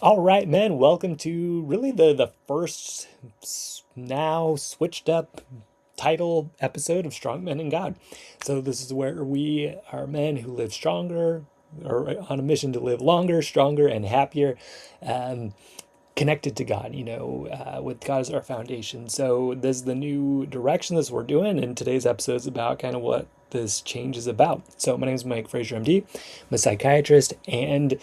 All right, man. Welcome to really the first now switched up title episode of Strong Men and God. So this is where we are men who live stronger, or on a mission to live longer, stronger, and happier, um, connected to God. With God as our foundation. So this is the new direction this we're doing, and today's episode is about kind of what this change is about. So my name is Mike Frazier, MD. I'm a psychiatrist and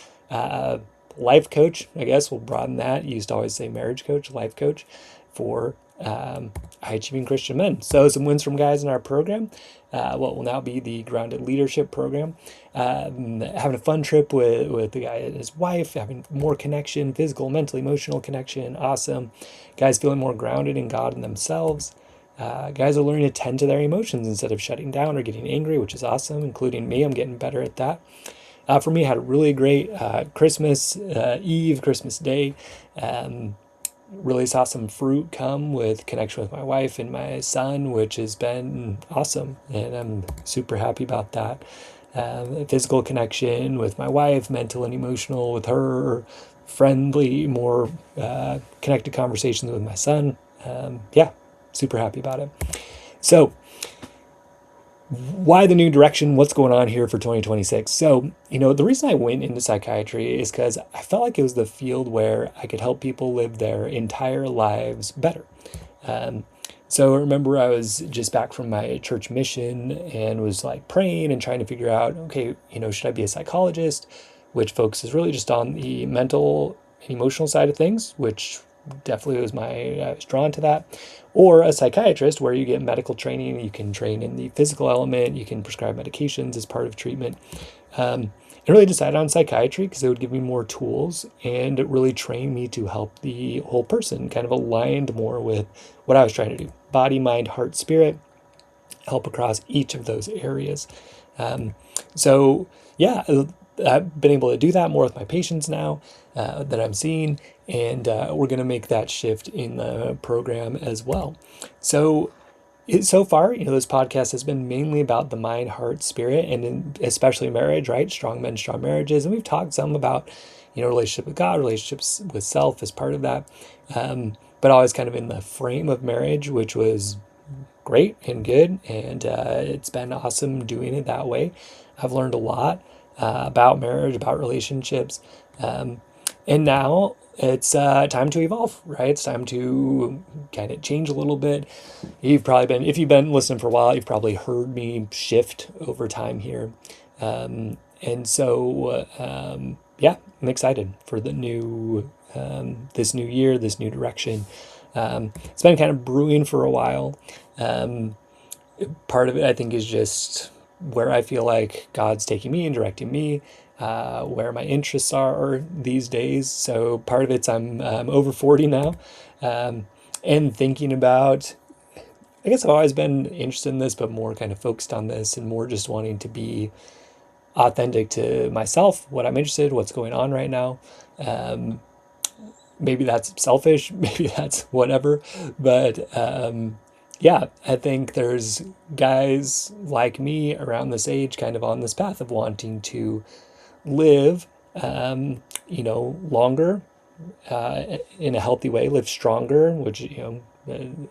life coach. I guess we'll broaden that. You used to always say marriage coach, life coach for high achieving Christian men. So some wins from guys in our program, what will now be the Grounded Leadership Program. Having a fun trip with the guy and his wife, having more connection, physical, mental, emotional connection. Awesome. Guys feeling more grounded in God and themselves. Guys are learning to tend to their emotions instead of shutting down or getting angry, which is awesome, including me. I'm getting better at that. For me, I had a really great Christmas Eve, Christmas Day. Really saw some fruit come with connection with my wife and my son, which has been awesome, and I'm super happy about that. Physical connection with my wife, mental and emotional with her, friendly, more connected conversations with my son. Yeah, super happy about it. So, why the new direction? What's going on here for 2026? So, the reason I went into psychiatry is because I felt like it was the field where I could help people live their entire lives better. Um, so I remember I was just back from my church mission and was like praying and trying to figure out, okay, should I be a psychologist, which focuses really just on the mental and emotional side of things, which definitely I was drawn to that, or a psychiatrist where you get medical training, you can train in the physical element, you can prescribe medications as part of treatment. I really decided on psychiatry because it would give me more tools and it really trained me to help the whole person, kind of aligned more with what I was trying to do. Body, mind, heart, spirit, help across each of those areas. Um, so yeah, I've been able to do that more with my patients now that I'm seeing, and we're going to make that shift in the program as well. So so far, this podcast has been mainly about the mind, heart, spirit, and especially marriage, right? Strong men, strong marriages. And we've talked some about, relationship with God, relationships with self as part of that. But always kind of in the frame of marriage, which was great and good. And it's been awesome doing it that way. I've learned a lot about marriage, about relationships. And now it's time to evolve, right? It's time to kind of change a little bit. If you've been listening for a while, you've probably heard me shift over time here. And so, yeah, I'm excited for this new year, this new direction. It's been kind of brewing for a while. Um, Part of it, I think, is just where I feel like God's taking me and directing me, where my interests are these days. So part of it's I'm over 40 now, and thinking about, I guess I've always been interested in this, but more kind of focused on this and more just wanting to be authentic to myself, what I'm interested, what's going on right now. Um, Maybe that's selfish, maybe that's whatever, but yeah, I think there's guys like me around this age kind of on this path of wanting to live, longer, in a healthy way, live stronger, which,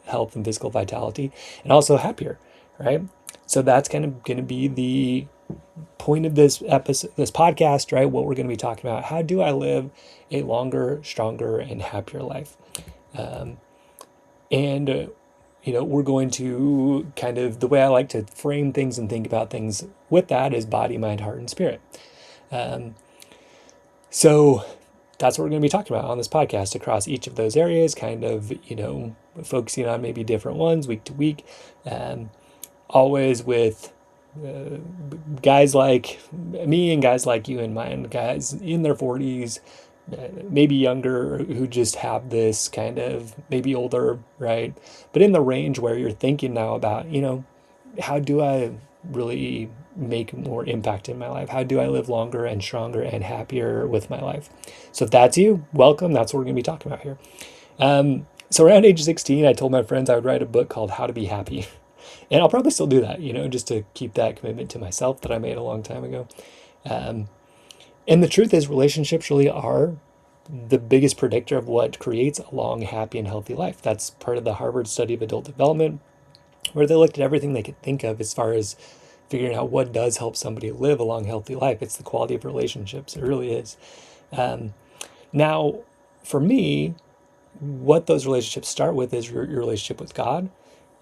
health and physical vitality, and also happier, right? So that's kind of going to be the point of this episode, this podcast, right? What we're going to be talking about. How do I live a longer, stronger, and happier life? And we're going to kind of, the way I like to frame things and think about things with that is body, mind, heart, and spirit. So that's what we're going to be talking about on this podcast across each of those areas, kind of, focusing on maybe different ones week to week. Always with guys like me and guys like you in mind, guys in their 40s, maybe younger, who just have this kind of, maybe older, right? But in the range where you're thinking now about, how do I really make more impact in my life? How do I live longer and stronger and happier with my life? So if that's you, welcome. That's what we're going to be talking about here. So around age 16, I told my friends I would write a book called How to Be Happy. And I'll probably still do that, just to keep that commitment to myself that I made a long time ago. And the truth is, relationships really are the biggest predictor of what creates a long, happy, and healthy life. That's part of the Harvard study of adult development, where they looked at everything they could think of as far as figuring out what does help somebody live a long, healthy life. It's the quality of relationships. It really is. Um, Now, for me, what those relationships start with is your relationship with God.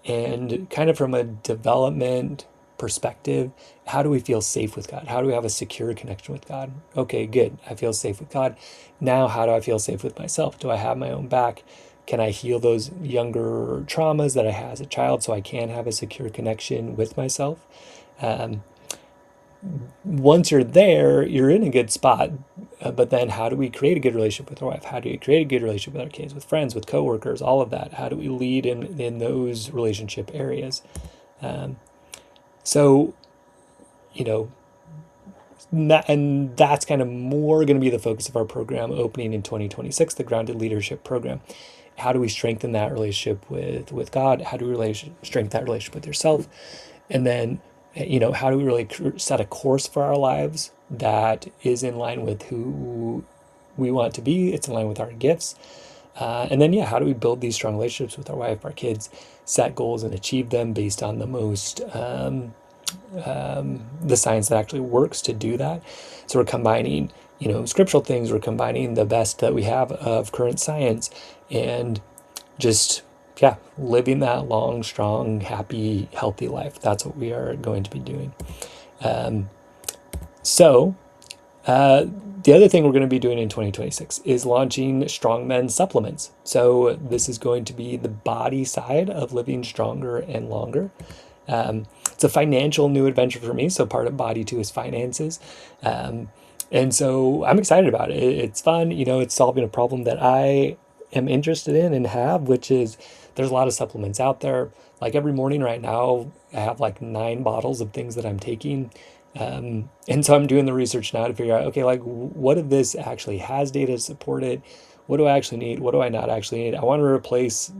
And kind of from a development perspective, how do we feel safe with God? How do we have a secure connection with God? Okay, good. I feel safe with God. Now, how do I feel safe with myself? Do I have my own back? Can I heal those younger traumas that I had as a child so I can have a secure connection with myself? Um, Once you're there, you're in a good spot. But then how do we create a good relationship with our wife? How do we create a good relationship with our kids, with friends, with coworkers, all of that? How do we lead in those relationship areas? Um, so, you know, and that's kind of more going to be the focus of our program opening in 2026, the Grounded Leadership Program. How do we strengthen that relationship with God? How do we strengthen that relationship with yourself? And then, how do we really set a course for our lives that is in line with who we want to be? It's in line with our gifts. And then, how do we build these strong relationships with our wife, our kids, set goals and achieve them based on the science that actually works to do that? So we're combining, scriptural things. We're combining the best that we have of current science and just living that long, strong, happy, healthy life. That's what we are going to be doing. Um, so the other thing we're going to be doing in 2026 is launching Strong Men supplements. So this is going to be the body side of living stronger and longer. It's a financial new adventure for me. So part of Body 2 is finances. And so I'm excited about it. It's fun. It's solving a problem that I am interested in and have, which is there's a lot of supplements out there. Like every morning right now, I have like 9 bottles of things that I'm taking. And so I'm doing the research now to figure out, okay, like what if this actually has data to support it? What do I actually need? What do I not actually need? I want to replace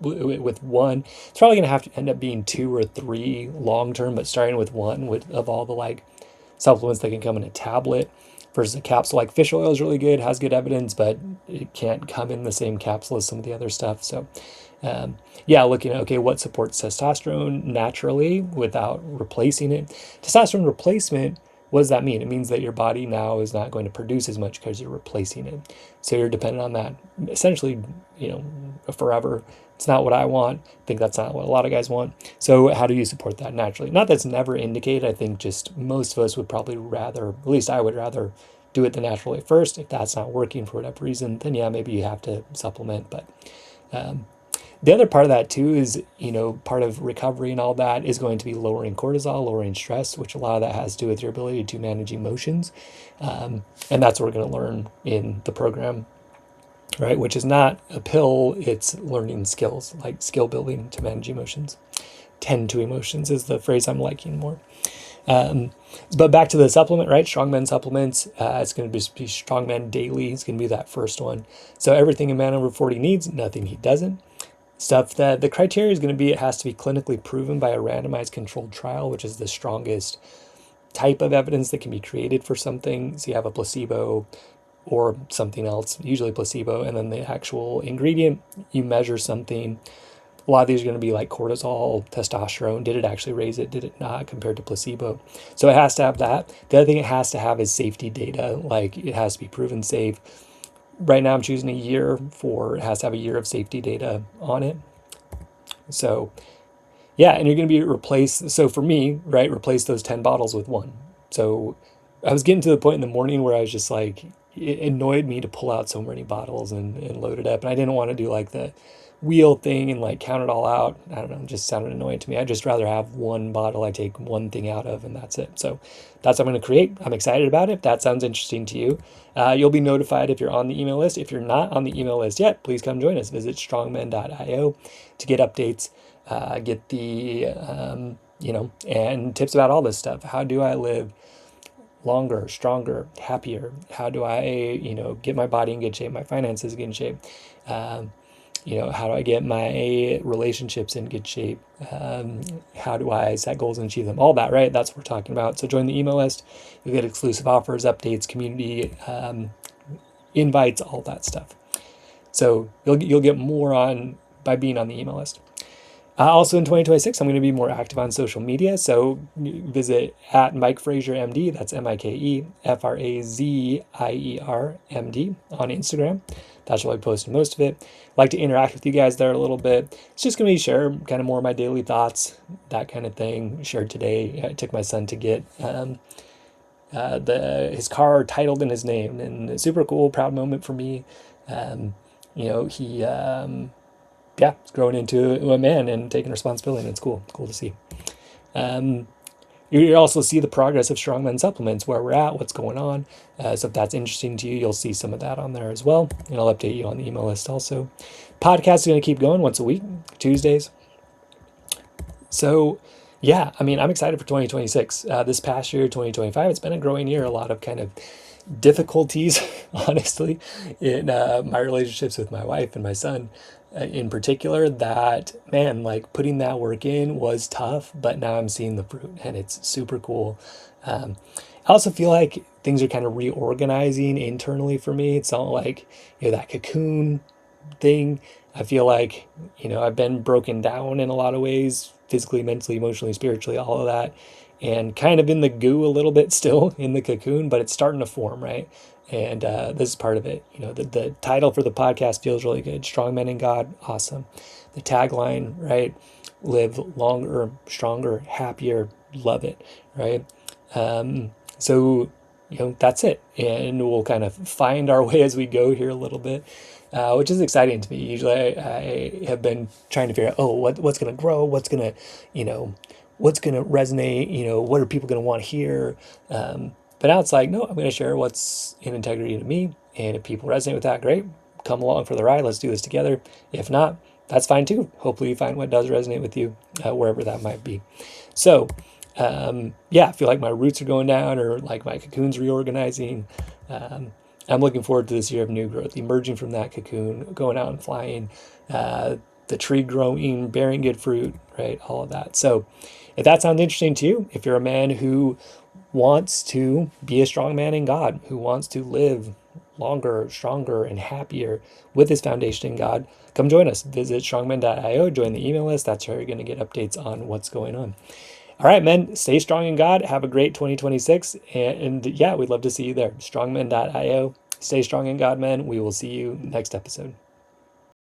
with one. It's probably going to have to end up being 2 or 3 long term, but starting with one of all the like supplements that can come in a tablet versus a capsule. Like fish oil is really good, has good evidence, but it can't come in the same capsule as some of the other stuff. So looking at, okay, what supports testosterone naturally without replacing it. Testosterone replacement, what does that mean? It means that your body now is not going to produce as much because you're replacing it. So you're dependent on that essentially, forever. It's not what I want. I think that's not what a lot of guys want. So how do you support that naturally? Not that's never indicated. I think just most of us would probably rather, at least I would rather do it the natural way first. If that's not working for whatever reason, then maybe you have to supplement. But the other part of that too is, part of recovery and all that is going to be lowering cortisol, lowering stress, which a lot of that has to do with your ability to manage emotions. And that's what we're going to learn in the program, right? Which is not a pill, it's learning skills, like skill building to manage emotions. Tend to emotions is the phrase I'm liking more. But back to the supplement, right? Strong Men supplements. It's going to be Strong Men Daily. It's going to be that first one. So everything a man over 40 needs, nothing he doesn't. Stuff that the criteria is going to be, it has to be clinically proven by a randomized controlled trial, which is the strongest type of evidence that can be created for something. So you have a placebo or something else, usually placebo, and then the actual ingredient, you measure something. A lot of these are going to be like cortisol, testosterone. Did it actually raise it? Did it not compared to placebo? So it has to have that. The other thing it has to have is safety data. Like it has to be proven safe. Right now I'm choosing a year it has to have a year of safety data on it. So and you're going to be replaced. So for me, right, replace those 10 bottles with one. So I was getting to the point in the morning where I was just like, it annoyed me to pull out so many bottles and load it up. And I didn't want to do like the wheel thing and like count it all out. I don't know, it just sounded annoying to me. I'd just rather have one bottle I take one thing out of and that's it. So that's what I'm going to create. I'm excited about it. If that sounds interesting to you, you'll be notified if you're on the email list. If you're not on the email list yet, please come join us. Visit strongmen.io to get updates, get the, and tips about all this stuff. How do I live longer, stronger, happier? How do I, get my body in good shape, my finances in good shape? How do I get my relationships in good shape? How do I set goals and achieve them? All that, right? That's what we're talking about. So join the email list. You'll get exclusive offers, updates, community, invites, all that stuff. So you'll get more on by being on the email list. Also in 2026, I'm going to be more active on social media. So visit at Mike Frazier MD. That's MikeFrazierMD on Instagram. That's where I posted most of it. I'd like to interact with you guys there a little bit. It's just going to be share kind of more of my daily thoughts, that kind of thing. Shared today. I took my son to get his car titled in his name, and super cool, proud moment for me. He he's growing into a man and taking responsibility, and it's cool to see. You also see the progress of Strongman supplements, where we're at, what's going on. So if that's interesting to you, you'll see some of that on there as well, and I'll update you on the email list also. Podcast is going to keep going once a week, Tuesdays. So yeah, I mean, I'm excited for 2026. This past year, 2025, it's been a growing year. A lot of kind of difficulties, honestly, in my relationships with my wife and my son in particular, that, man, like putting that work in was tough, but now I'm seeing the fruit and it's super cool. I also feel like things are kind of reorganizing internally for me. It's not like, that cocoon thing. I feel like, I've been broken down in a lot of ways, physically, mentally, emotionally, spiritually, all of that, and kind of in the goo a little bit still in the cocoon, but it's starting to form, right? And this is part of it. The title for the podcast feels really good. Strong Men in God, awesome. The tagline, right? Live longer, stronger, happier, love it, right? So, that's it. And we'll kind of find our way as we go here a little bit, which is exciting to me. Usually I have been trying to figure out, what's going to grow? What's going to, what's going to resonate? What are people going to want to hear? But now it's like, no, I'm going to share what's in integrity to me. And if people resonate with that, great. Come along for the ride. Let's do this together. If not, that's fine too. Hopefully you find what does resonate with you, wherever that might be. So, I feel like my roots are going down, or like my cocoon's reorganizing. I'm looking forward to this year of new growth, emerging from that cocoon, going out and flying, the tree growing, bearing good fruit, right? All of that. So if that sounds interesting to you, if you're a man who wants to be a strong man in God, who wants to live longer, stronger, and happier with his foundation in God, come join us. Visit strongman.io, join the email list. That's where you're going to get updates on what's going on. All right, men, stay strong in God. Have a great 2026. And yeah, we'd love to see you there. Strongman.io. Stay strong in God, men. We will see you next episode.